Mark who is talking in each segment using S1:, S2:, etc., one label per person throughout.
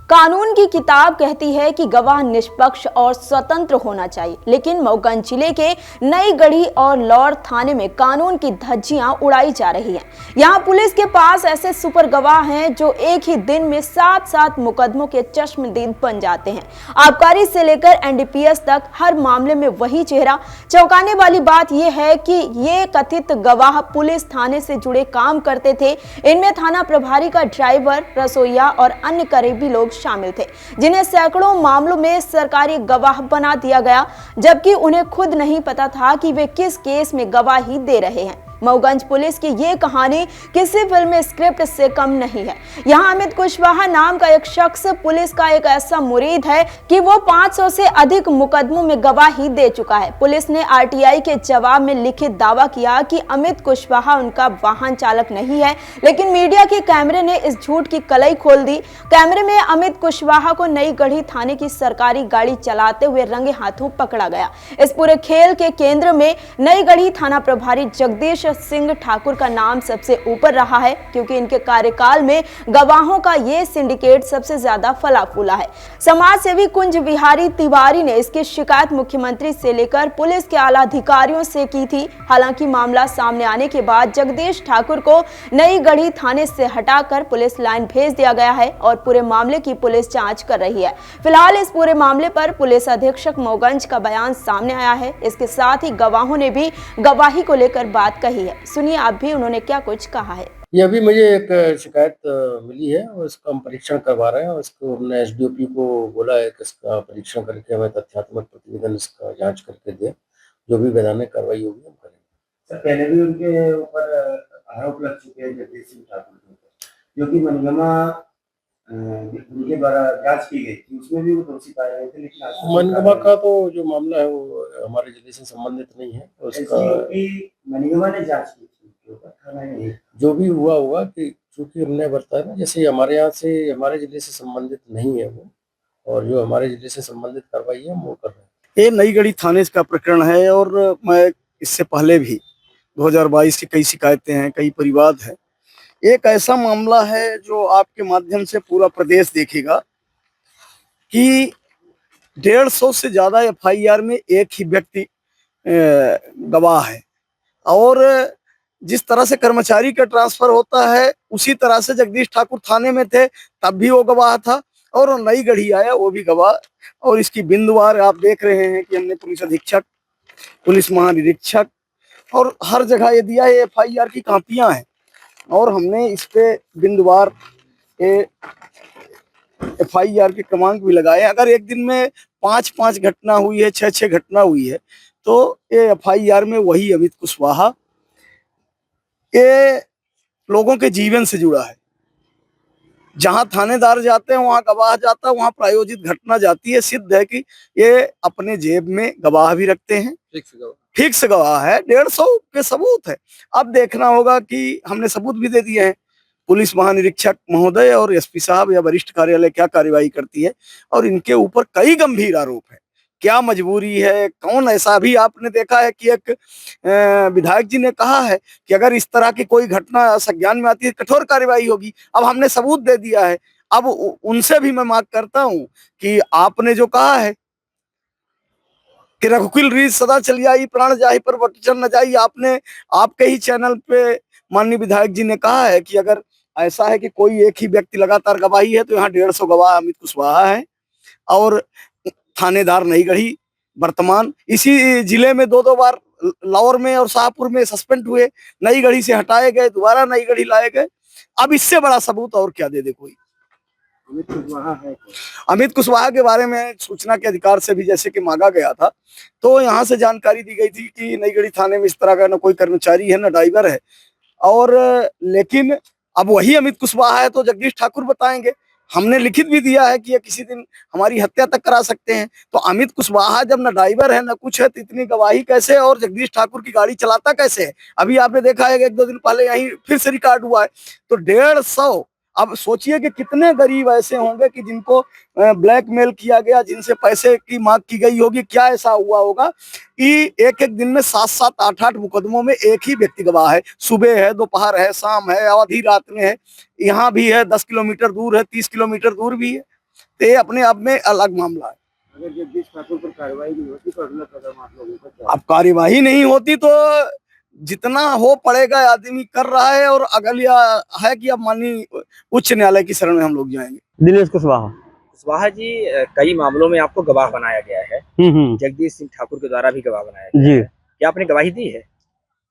S1: कानून की किताब कहती है कि गवाह निष्पक्ष और स्वतंत्र होना चाहिए, लेकिन मऊगंज जिले के नई गढ़ी और लौर थाने में कानून की धज्जियां उड़ाई जा रही हैं। यहां पुलिस के पास ऐसे सुपर गवाह हैं जो एक ही दिन में 7-7 मुकदमों के चश्मदीद बन जाते हैं। आबकारी से लेकर एनडीपीएस तक हर मामले में वही चेहरा। चौंकाने वाली बात यह है कि ये कथित गवाह पुलिस थाने से जुड़े काम करते थे। इनमें थाना प्रभारी का ड्राइवर, रसोईया और अन्य करीबी लोग शामिल थे, जिन्हें सैकड़ों मामलों में सरकारी गवाह बना दिया गया, जबकि उन्हें खुद नहीं पता था कि वे किस केस में गवाही दे रहे हैं। मऊगंज पुलिस की ये कहानी किसी फिल्म स्क्रिप्ट से कम नहीं है। यहाँ अमित कुशवाहा नाम का एक शख्स पुलिस का एक ऐसा मुरीद है कि वो 500 से अधिक मुकदमों में गवाही दे चुका है। पुलिस ने आरटीआई के जवाब में लिखित दावा किया कि अमित कुशवाहा उनका वाहन चालक नहीं है, लेकिन मीडिया के कैमरे ने इस झूठ की कलई खोल दी। कैमरे में अमित कुशवाहा को नई गढ़ी थाने की सरकारी गाड़ी चलाते हुए रंगे हाथों पकड़ा गया। इस पूरे खेल के केंद्र में नई गढ़ी थाना प्रभारी जगदीश सिंह ठाकुर का नाम सबसे ऊपर रहा है, क्योंकि इनके कार्यकाल में गवाहों का ये सिंडिकेट सबसे ज्यादा फला फूला है। समाज सेवी कुंज विहारी तिवारी ने इसकी शिकायत मुख्यमंत्री से लेकर पुलिस के आला अधिकारियों से की थी। हालांकि मामला सामने आने के बाद जगदीश ठाकुर को नई गढ़ी थाने से हटाकर पुलिस लाइन भेज दिया गया है और पूरे मामले की पुलिस जांच कर रही है। फिलहाल इस पूरे मामले पर पुलिस अधीक्षक मऊगंज का बयान सामने आया है। इसके साथ ही गवाहों ने भी गवाही को लेकर बात कही है। सुनिए आप भी उन्होंने क्या कुछ कहा है।
S2: ये अभी मुझे एक शिकायत मिली है और इसका हम परीक्षण करवा रहे हैं और इसको हमने एसडीओपी को बोला है कि इसका परीक्षण करके हमें तथ्यात्मक प्रतिवेदन इसका जांच करके दे, जो भी वैधानिक कार्रवाई होगी हम करेंगे।
S3: सर, पहले भी उनके ऊपर आरोप लग चुके हैं जगदीश सिंह ठाकुर के ऊपर, जो कि मनगमा उनके द्वारा जांच की गई थी, उसमें भी वो दोषी पाए गए थे। लेकिन
S2: मनगमा का तो जो मामला है वो हमारे जिले से संबंधित नहीं है, उसका
S3: मनगमा ने जांच की थी उसके ऊपर, थाना ने
S2: जो भी हुआ होगा कि चूंकि हमने बताया ना, जैसे हमारे यहाँ से हमारे जिले से संबंधित नहीं है वो, और जो हमारे जिले से संबंधित कार्रवाई है हम वो कर रहे हैं।
S4: ये नई गढ़ी थाने का प्रकरण है और मैं इससे पहले भी 2022 की कई शिकायतें हैं, कई परिवाद है। एक ऐसा मामला है जो आपके माध्यम से पूरा प्रदेश देखेगा कि 150 से ज्यादा एफआईआर में एक ही व्यक्ति गवाह है, और जिस तरह से कर्मचारी का ट्रांसफर होता है उसी तरह से जगदीश ठाकुर थाने में थे तब भी वो गवाह था, और नई गढ़ी आया वो भी गवाह। और इसकी बिंदुवार आप देख रहे हैं कि हमने पुलिस अधीक्षक, पुलिस महानिरीक्षक और हर जगह ये दिया है। एफआईआर की कापियां हैं और हमने इस पे बिंदुवार एफआईआर के क्रमांक भी लगाए। अगर एक दिन में 5-5 घटना हुई है, 6-6 घटना हुई है, तो ये एफआईआर में वही अमित कुशवाहा ये लोगों के जीवन से जुड़ा है। जहां थानेदार जाते हैं वहां गवाह जाता है, वहां प्रायोजित घटना जाती है। सिद्ध है कि ये अपने जेब में गवाह भी रखते हैं, फिक्स गवाह है, 150 के सबूत है। अब देखना होगा कि हमने सबूत भी दे दिए हैं। पुलिस महानिरीक्षक महोदय और एसपी साहब या वरिष्ठ कार्यालय क्या कार्यवाही करती है, और इनके ऊपर कई गंभीर आरोप है। क्या मजबूरी है, कौन ऐसा भी आपने देखा है कि एक विधायक जी ने कहा है कि अगर इस तरह की कोई घटना संज्ञान में आती है कठोर कार्यवाही होगी। अब हमने सबूत दे दिया है। अब उनसे भी मैं मांग करता हूं कि आपने जो कहा है कि रघुकुल रीत सदा चली आई, प्राण जाहि पर वचन न जाई, आपने आपके ही चैनल पे माननीय विधायक जी ने कहा है कि अगर ऐसा है कि कोई एक ही व्यक्ति लगातार गवाही है तो यहाँ 150 गवाह अमित कुशवाहा है। और थानेदार नई गढ़ी वर्तमान इसी जिले में 2-2 बार लाहौर में और शाहपुर में सस्पेंड हुए, नई गढ़ी से हटाए गए, दोबारा नई गढ़ी लाए गए। अब इससे बड़ा सबूत और क्या दे दे कोई। अमित कुशवाहा के बारे में सूचना के अधिकार से भी जैसे कि मांगा गया था, तो यहाँ से जानकारी दी गई थी कि नई गढ़ी थाने में इस तरह का न कोई कर्मचारी है न ड्राइवर है। और लेकिन अब वही अमित कुशवाहा है तो जगदीश ठाकुर बताएंगे। हमने लिखित भी दिया है कि ये किसी दिन हमारी हत्या तक करा सकते हैं। तो अमित कुशवाहा जब न ड्राइवर है न कुछ है तो इतनी गवाही कैसे, और जगदीश ठाकुर की गाड़ी चलाता कैसे है। अभी आपने देखा है कि 1-2 दिन पहले यहीं फिर से रिकॉर्ड हुआ है। तो 150, अब सोचिए कि कितने गरीब ऐसे होंगे कि जिनको ब्लैकमेल किया गया, जिनसे पैसे की मांग की गई होगी। क्या ऐसा हुआ होगा कि एक-एक दिन में 7-7, 8-8 मुकदमों में एक ही व्यक्ति गवाह है। सुबह है, दोपहर है, शाम है, आधी रात में है, यहाँ भी है, 10 किलोमीटर दूर है, 30 किलोमीटर दूर भी है। तो ये अपने आप में अलग मामला है।
S3: अगर जगदीश ठाकुर पर कार्रवाई नहीं होती तो अगला कदम आप लोगों का क्या?
S4: अब कार्यवाही नहीं होती तो जितना हो पड़ेगा आदमी कर रहा है, और अगला है कि अब माननीय उच्च न्यायालय की शरण में हम लोग जाएंगे।
S5: दिनेश कुशवाहा।
S6: कुशवाहा जी, कई मामलों में आपको गवाह बनाया गया है। जगदीश सिंह ठाकुर के द्वारा भी गवाह बनाया गया
S5: जी।
S6: है। क्या आपने गवाही दी है?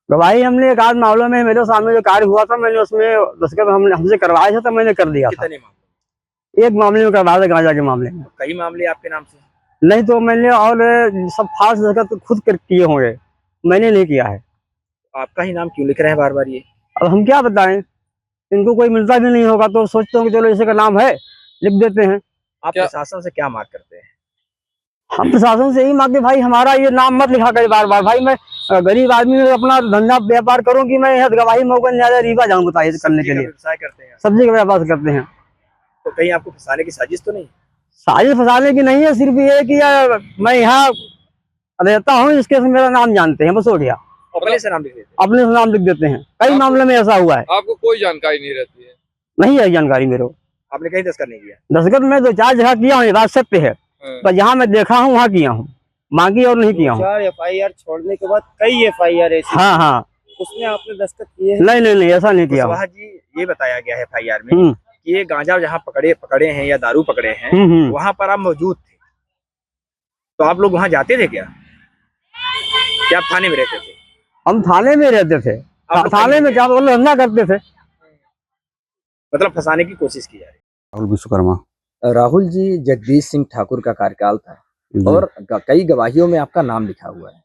S5: गवाही हमने एक आध मामलों में, मेरे सामने जो कार्य हुआ था मैंने उसमें दस्तखत हमसे करवाए थे, तो मैंने कर दिया था।
S6: कितने मामले?
S5: एक मामले में करवाया था, गांजा के मामले में।
S6: कई मामले आपके नाम से?
S5: नहीं तो मैंने, और सब फास्ट दस्तखत खुद किए होंगे, मैंने नहीं किया है।
S6: आपका ही नाम क्यों लिख रहे हैं बार बार ये?
S5: अब हम क्या बताएं, इनको कोई मिलता भी नहीं होगा तो सोचते हो कि चलो इसी का नाम है, लिख देते हैं।
S6: आप प्रशासन से क्या मांग करते हैं?
S5: हम प्रशासन से यही मांगते भाई हमारा ये नाम मत लिखा करे बार बार। भाई मैं गरीब आदमी अपना धंधा व्यापार करूं कि मैं यहाँ गवाही मौका न्यायालय रीवा जाऊं, बताइए करने के लिए।
S6: व्यवसाय करते हैं,
S5: सब्जी का व्यापार करते हैं।
S6: तो कहीं आपको फंसाने की साजिश तो नहीं?
S5: साजिश फंसाने की नहीं है, सिर्फ ये कि यार मैं यहाँ रहता हूँ, इसके से मेरा नाम जानते हैं, बस हो गया।
S6: अपने से नाम लिख देते हैं?
S5: अपने से नाम लिख देते हैं। कई मामले में ऐसा हुआ है।
S7: आपको कोई जानकारी नहीं रहती है?
S5: नहीं है जानकारी मेरे को।
S6: आपने कहीं दस्तखत नहीं किया?
S5: दस्तखत में 2-4 जगह किया हूँ, ये बात सत्य है, पर जहाँ मैं देखा हूँ वहाँ किया हूँ, मांगी और नहीं किया हूँ।
S3: 4 FIR छोड़ने के बाद कई FIR ऐसी,
S5: हाँ,
S3: उसमें आपने दस्तखत किए हैं?
S5: नहीं ऐसा नहीं किया।
S6: कुशवाहा जी, ये बताया गया है FIR में कि ये गांजा जहाँ पकड़े हैं या दारू पकड़े हैं, वहां पर आप मौजूद थे, तो आप लोग वहां जाते थे क्या? क्या आप थाने में रहते थे?
S5: हम थाने में रहते थे। थाने में क्या बोलो, धंधा करते थे।
S6: मतलब फंसाने की कोशिश की जा रही है।
S8: राहुल विश्वकर्मा।
S6: राहुल जी, जगदीश सिंह ठाकुर का कार्यकाल था और कई गवाहियों में आपका नाम लिखा हुआ है,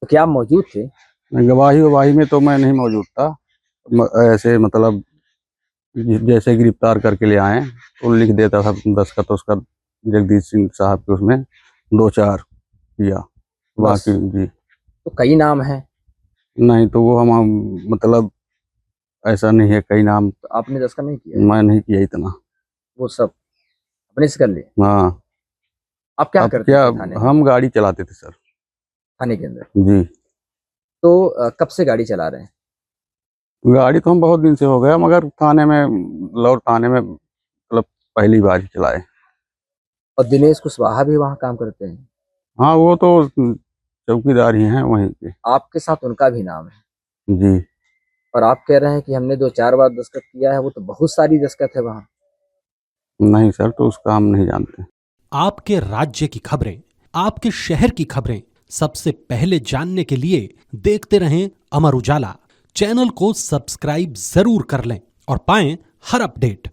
S6: तो क्या आप मौजूद थे?
S8: गवाही में तो मैं नहीं मौजूद था। ऐसे मतलब जैसे गिरफ्तार करके ले आए तो लिख देता था दस्तखत उसका, जगदीश सिंह साहब के उसमें 2-4 किया, बाकी जी।
S6: तो कई नाम है?
S8: नहीं तो वो हम मतलब ऐसा नहीं है, कई नाम।
S6: तो आपने दस्तखत नहीं किया?
S8: मैं नहीं किया इतना, वो
S6: सब अपने से कर लिए।
S8: हाँ।
S6: आप क्या करते थे थाने में?
S8: हम गाड़ी चलाते थे सर,
S6: थाने के अंदर
S8: जी।
S6: तो कब से गाड़ी चला रहे हैं?
S8: गाड़ी तो हम बहुत दिन से हो गया, मगर थाने में, लौर थाने में मतलब पहली बार ही चलाए।
S6: और दिनेश कुशवाहा भी वहाँ काम करते हैं?
S8: हाँ, वो तो चौकीदार ही हैं वहीं के।
S6: आपके साथ उनका भी नाम है?
S8: जी।
S6: और आप कह रहे हैं कि हमने 2-4 बार दस्तखत किया है, वो तो बहुत सारी दस्तखत है वहाँ।
S8: नहीं सर, तो उसका हम नहीं जानते।
S9: आपके राज्य की खबरें, आपके शहर की खबरें सबसे पहले जानने के लिए देखते रहें अमर उजाला। चैनल को सब्सक्राइब जरूर कर लें और पाएं हर अपडेट।